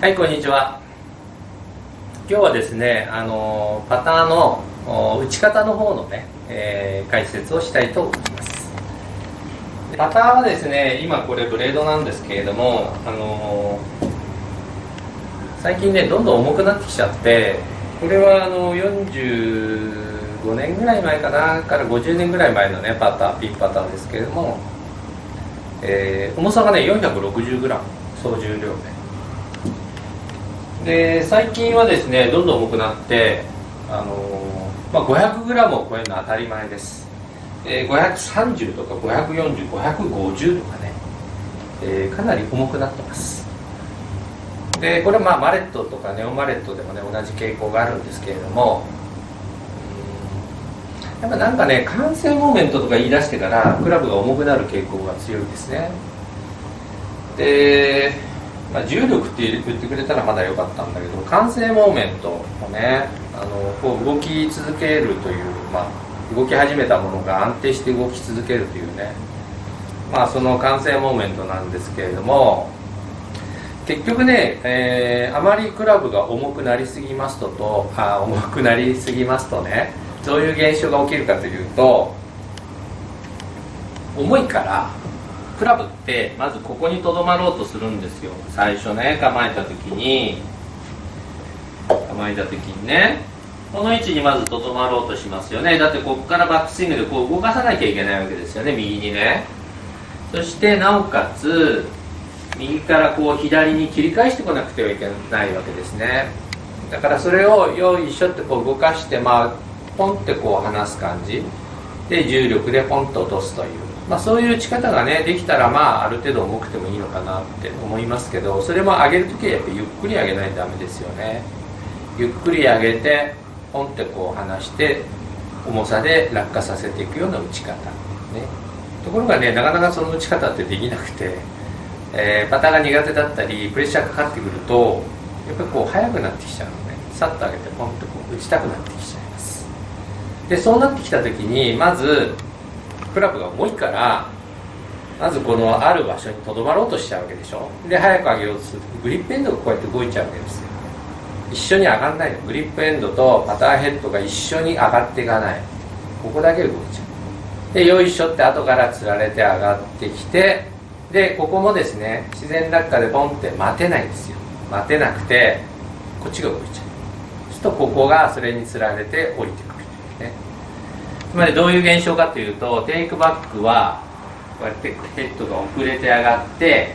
はい、こんにちは。今日はですね、パターの打ち方の方のね、解説をしたいと思います。パターはですね、今これブレードなんですけれども、最近ね、どんどん重くなってきちゃって、これは45年ぐらい前かなから50年ぐらい前のね、パター、ピンパターですけれども、重さがね、460g、総重量で。最近はですね、どんどん重くなって、500g を超えるのは当たり前です。530とか540、550とかね、かなり重くなってます。でこれはマレットとかネオマレットでもね同じ傾向があるんですけれども、やっぱなんかね慣性モーメントとか言い出してからクラブが重くなる傾向が強いですね。で重力って言ってくれたらまだ良かったんだけど、慣性モーメントをねこう動き続けるという、動き始めたものが安定して動き続けるというね、その慣性モーメントなんですけれども、結局ね、あまりクラブが重くなりすぎますとね、どういう現象が起きるかというと、重いからクラブってまずここにとどまろうとするんですよ。最初ね構えた時にね、この位置にまずとどまろうとしますよね。だってここからバックスイングでこう動かさなきゃいけないわけですよね、右にね。そしてなおかつ右からこう左に切り返してこなくてはいけないわけですね。だからそれをよいしょってこう動かして、ポンってこう離す感じで重力でポンと落とすという、そういう打ち方がねできたらある程度重くてもいいのかなって思いますけど、それも上げるときはやっぱりゆっくり上げないとダメですよね。ゆっくり上げてポンってこう離して重さで落下させていくような打ち方、ね、ところがねなかなかその打ち方ってできなくて、パターが苦手だったりプレッシャーかかってくるとやっぱりこう速くなってきちゃうので、さっと上げてポンとこう打ちたくなってきちゃいます。でそうなってきた時にまずクラブが重いからまずこのある場所にとどまろうとしちゃうわけでしょ。で早く上げようとするとグリップエンドがこうやって動いちゃうわけですよ。一緒に上がらないの。グリップエンドとパターヘッドが一緒に上がっていかない。ここだけ動いちゃう。でよいしょって後からつられて上がってきて、でここもですね自然落下でポンって待てないんですよ。待てなくてこっちが動いちゃう。そうするとここがそれにつられて降りてくる、ね、つまりどういう現象かというと、テイクバックはこうやってヘッドが遅れて上がって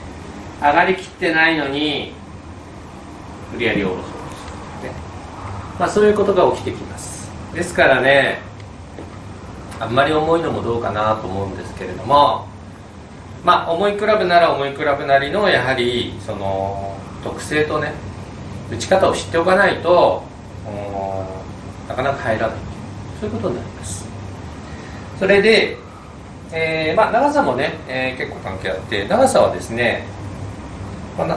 上がりきってないのに無理やり下ろそうとする、ね、そういうことが起きてきます。ですからねあんまり重いのもどうかなと思うんですけれども、重いクラブなら重いクラブなりのやはりその特性とね打ち方を知っておかないとなかなか入らない、そういうことになります。それで、長さもね、結構関係あって、長さはですね、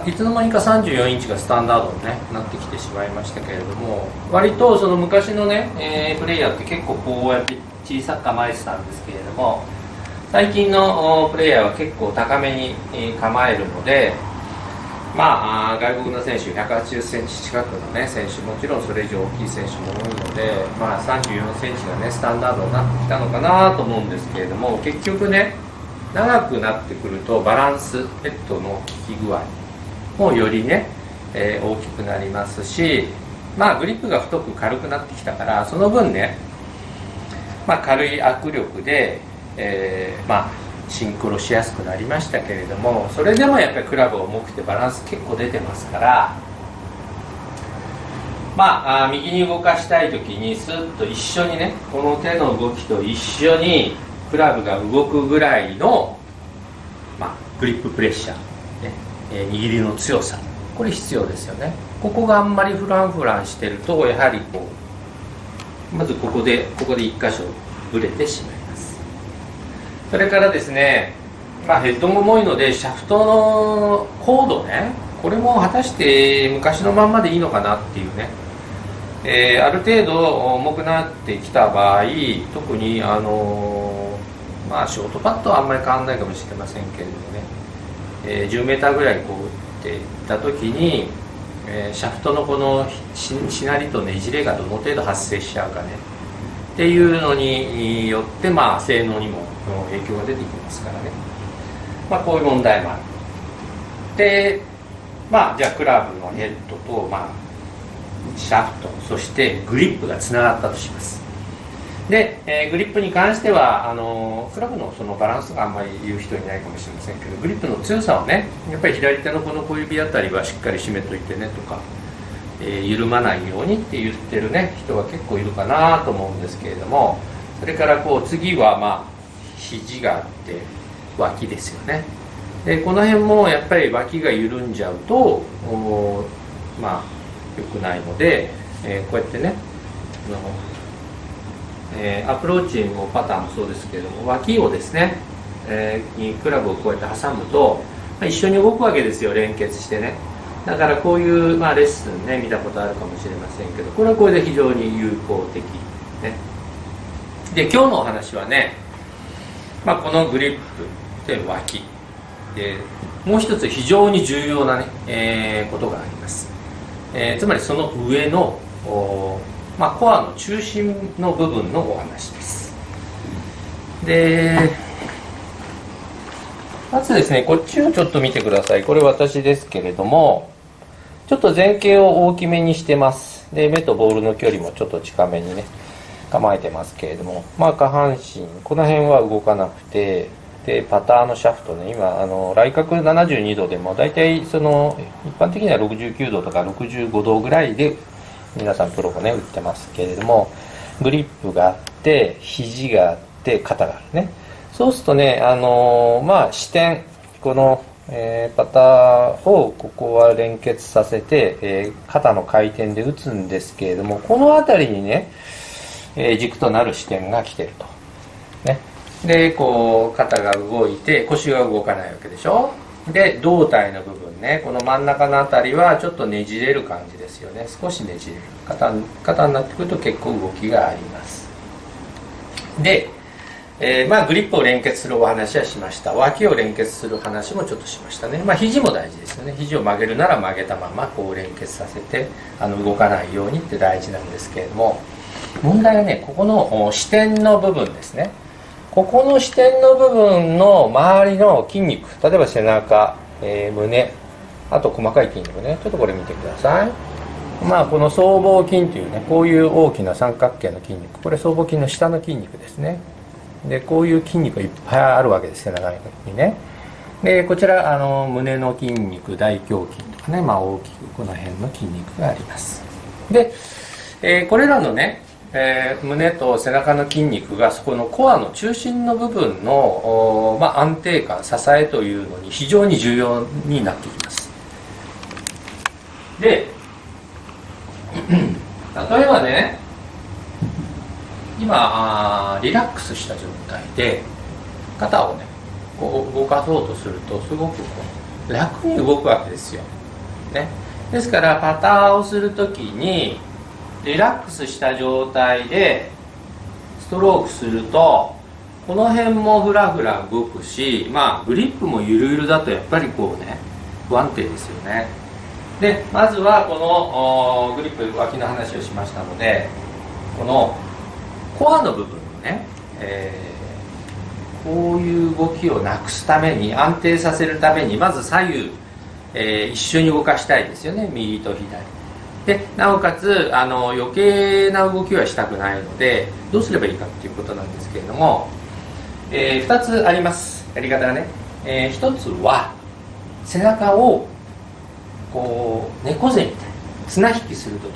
いつの間にか34インチがスタンダードに、なってきてしまいましたけれども、割とその昔のね、プレイヤーって結構こうやって小さく構えてたんですけれども、最近のプレイヤーは結構高めに構えるので、外国の選手180センチ近くのね選手、もちろんそれ以上大きい選手も多いので、34センチがねスタンダードになってきたのかなと思うんですけれども、結局ね長くなってくるとバランス、ヘッドの効き具合もよりね、大きくなりますし、グリップが太く軽くなってきたから、その分ね、軽い握力で、シンクロしやすくなりましたけれども、それでもやっぱりクラブ重くてバランス結構出てますから、右に動かしたい時にスッと一緒にねこの手の動きと一緒にクラブが動くぐらいの、グリッププレッシャー、握りの強さ、これ必要ですよね。ここがあんまりフランフランしてるとやはりこうまずここで一箇所ぶれてしまいます。それからですね、ヘッドも重いのでシャフトの高度ね、これも果たして昔のまんまでいいのかなっていうね、ある程度重くなってきた場合、特にショートパットはあんまり変わらないかもしれませんけれどもね、10mぐらいこう打っていった時にシャフトのこのしなりとねじれがどの程度発生しちゃうかねっていうのによって、性能にも影響が出てきますからね、こういう問題もある。で、じゃあクラブのヘッドと、シャフト、そしてグリップがつながったとします。で、グリップに関してはクラブのそのバランスがあんまり言う人いないかもしれませんけど、グリップの強さをね、やっぱり左手のこの小指あたりはしっかり締めといてねとか、緩まないようにって言ってるね人は結構いるかなと思うんですけれども、それから次は肘があって脇ですよね。でこの辺もやっぱり脇が緩んじゃうと良くないので、こうやってねアプローチのパターンもそうですけれども、脇をですね、にクラブをこうやって挟むと、一緒に動くわけですよ、連結してね。だからこういう、レッスンね見たことあるかもしれませんけど、これはこれで非常に有効的、ね、で今日のお話はね、このグリップで脇でもう一つ非常に重要なね、ことがあります。つまりその上のコアの中心の部分のお話です。でまずですね、こっちをちょっと見てください。これ私ですけれども、ちょっと前傾を大きめにしてます。で目とボールの距離もちょっと近めにね構えてますけれども、下半身この辺は動かなくて、でパターのシャフトね、今来角72度でも大体その一般的には69度とか65度ぐらいで皆さんプロもね打ってますけれども、グリップがあって肘があって肩があるね。そうするとね支点この、パターをここは連結させて、肩の回転で打つんですけれども、この辺りにね、軸となる支点が来てるとね。でこう肩が動いて腰が動かないわけでしょ。で胴体の部分ね、この真ん中のあたりはちょっとねじれる感じですよね。少しねじれる肩になってくると結構動きがあります。で、グリップを連結するお話はしました。脇を連結する話もちょっとしましたね。肘も大事ですよね。肘を曲げるなら曲げたままこう連結させて動かないようにって大事なんですけれども、問題はねここの支点の部分ですね。ここの支点の部分の周りの筋肉、例えば背中、胸、あと細かい筋肉ね、ちょっとこれ見てください。この僧帽筋というね、こういう大きな三角形の筋肉、これ僧帽筋の下の筋肉ですね。でこういう筋肉がいっぱいあるわけです、背中にね。でこちら胸の筋肉、大胸筋とかね、大きくこの辺の筋肉があります。で、これらのね胸と背中の筋肉がそこのコアの中心の部分の、安定感、支えというのに非常に重要になってきます。で例えばね、今リラックスした状態で肩をねこう動かそうとするとすごく楽に動くわけですよ、ね、ですからパターをするときにリラックスした状態でストロークするとこの辺もフラフラ動くし、グリップもゆるゆるだとやっぱりこうね不安定ですよね。でまずはこのグリップ脇の話をしましたので、このコアの部分をね、こういう動きをなくすために、安定させるためにまず左右、一緒に動かしたいですよね、右と左で。なおかつ余計な動きはしたくないのでどうすればいいかっていうことなんですけれども、2つあります、やり方がね。1つは背中をこう猫背みたいに綱引きするとき、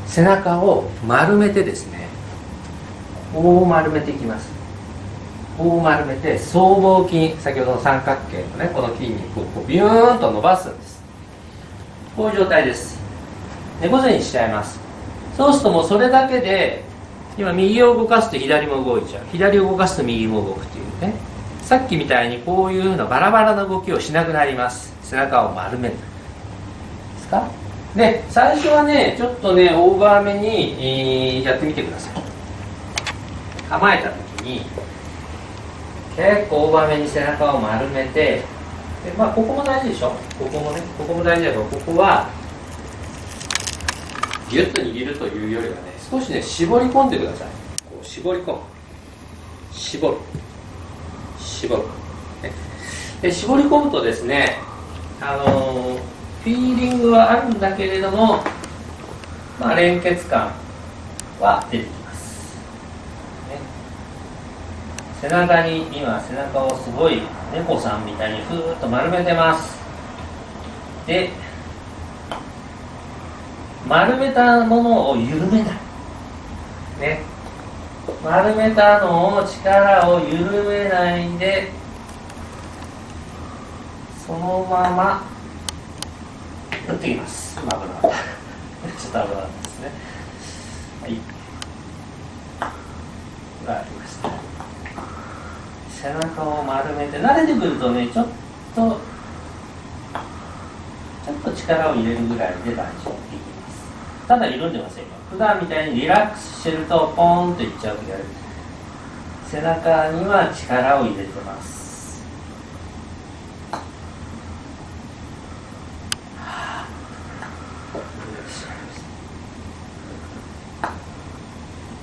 背中を丸めてですね、こう丸めていきます。こう丸めて僧帽筋、先ほどの三角形のねこの筋肉をこうビューンと伸ばすんです。こういう状態です。猫背にしちゃいます。そうするともうそれだけで、今右を動かすと左も動いちゃう、左を動かすと右も動くっていうね、さっきみたいにこういうようなバラバラな動きをしなくなります。背中を丸めるですか。で最初はねちょっとねオーバーめに、やってみてください。構えた時に結構オーバーめに背中を丸めて、でここも大事でしょ、ここも大事だけど、ここはギュッと握るというよりはね、少しね絞り込んでください。こう絞り込む、絞る、絞る、ね、で絞り込むとですね、フィーリングはあるんだけれども、連結感は出てきます、ね、背中に今背中をすごい猫さんみたいにふーっと丸めてます。で丸めたものを緩めない、ね、丸めたのを力を緩めないでそのまま打ってきます。危なかったちょっと危なかったですね。はい、がありました。背中を丸めて、慣れてくるとね、ちょっと力を入れるぐらいで大丈夫できます。ただ緩んでませんよ。普段みたいにリラックスしてるとポーンといっちゃう時ある。背中には力を入れてます。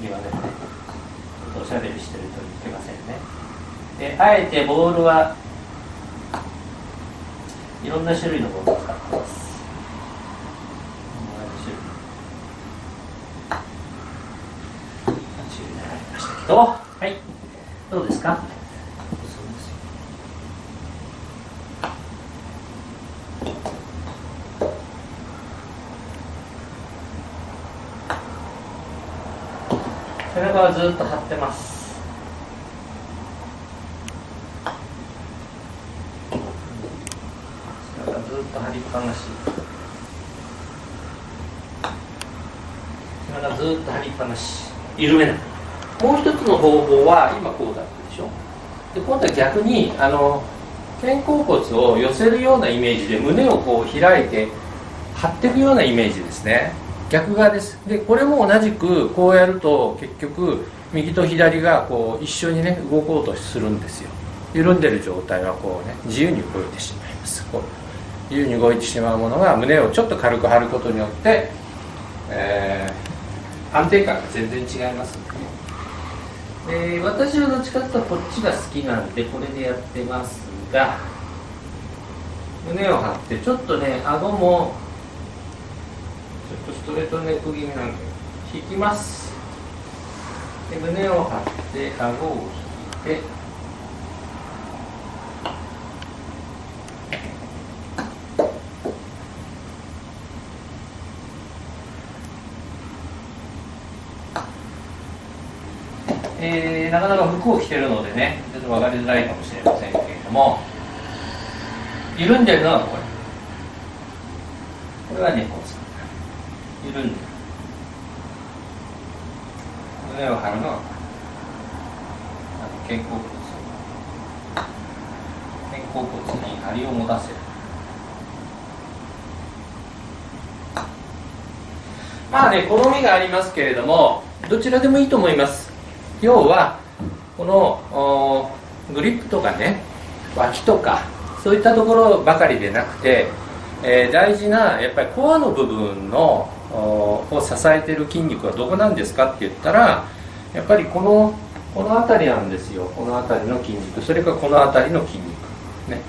今でもね、ちょっとおしゃべりしてるといけませんね。で、あえてボールはいろんな種類のボールを使ってます。同じ種類になりましたけど、はい、どうですか？背中はずっと張ってます。背中ずっと張りっぱなし。背中ずっと張りっぱなし。緩めない。もう一つの方法は今こうだったでしょ。で今度は逆に肩甲骨を寄せるようなイメージで胸をこう開いて張っていくようなイメージですね。逆側です。でこれも同じくこうやると結局右と左がこう一緒にね動こうとするんですよ。緩んでる状態はこうね自由に動いてしまいます。こう自由に動いてしまうものが胸をちょっと軽く張ることによって、安定感が全然違いますのでね。私はどっちかというとこっちが好きなんでこれでやってますが、胸を張ってちょっとね顎もちょっとストレートネック気味なんで引きます。で胸を張って顎を引いてなかなか服を着てるのでねちょっと分かりづらいかもしれませんけれども、緩んでるのはこれは猫さん。緩んでる。胸を張るのは肩甲骨に張りを持たせる。好みがありますけれどもどちらでもいいと思います。要はこのグリップとかね脇とかそういったところばかりでなくて、大事なやっぱりコアの部分のを支えている筋肉はどこなんですかって言ったらやっぱりこの辺りなんですよ。この辺りの筋肉、それからこの辺りの筋肉、ね、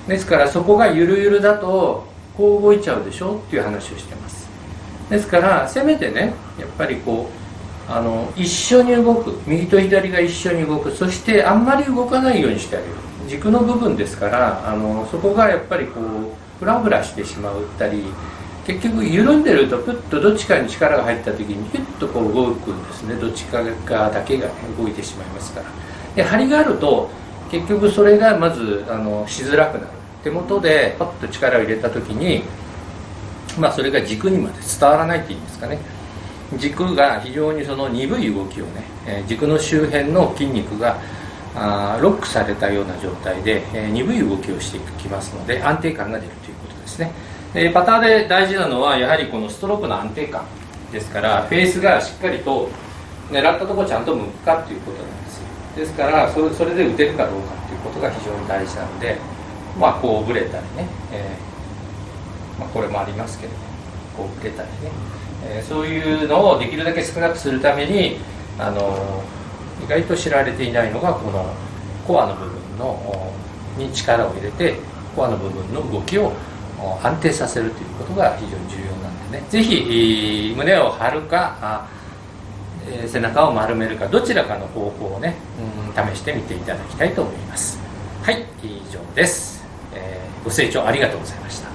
ですからそこがゆるゆるだとこう動いちゃうでしょっていう話をしてます。ですからせめてねやっぱりこう一緒に動く、右と左が一緒に動く、そしてあんまり動かないようにしてあげる。軸の部分ですからそこがやっぱりこうフラフラしてしまったり、結局緩んでるとプッとどっちかに力が入った時にピュッとこう動くんですね。どっちかがだけが、ね、動いてしまいますから。で張りがあると結局それがまずしづらくなる。手元でパッと力を入れた時にそれが軸にまで伝わらないっていうんですかね。軸が非常にその鈍い動きをね、軸の周辺の筋肉がロックされたような状態で、鈍い動きをしていきますので安定感が出るということですね。パターで大事なのはやはりこのストロークの安定感ですから、フェースがしっかりと狙ったところちゃんと向くかということなんですよ。ですからそれで打てるかどうかということが非常に大事なので、こうぶれたりね、これもありますけどこう受けたりね、そういうのをできるだけ少なくするために意外と知られていないのがこのコアの部分に力を入れてコアの部分の動きを安定させるということが非常に重要なんでね、ぜひ胸を張るか背中を丸めるかどちらかの方法をね、試してみていただきたいと思います。はい、以上です。ご清聴ありがとうございました。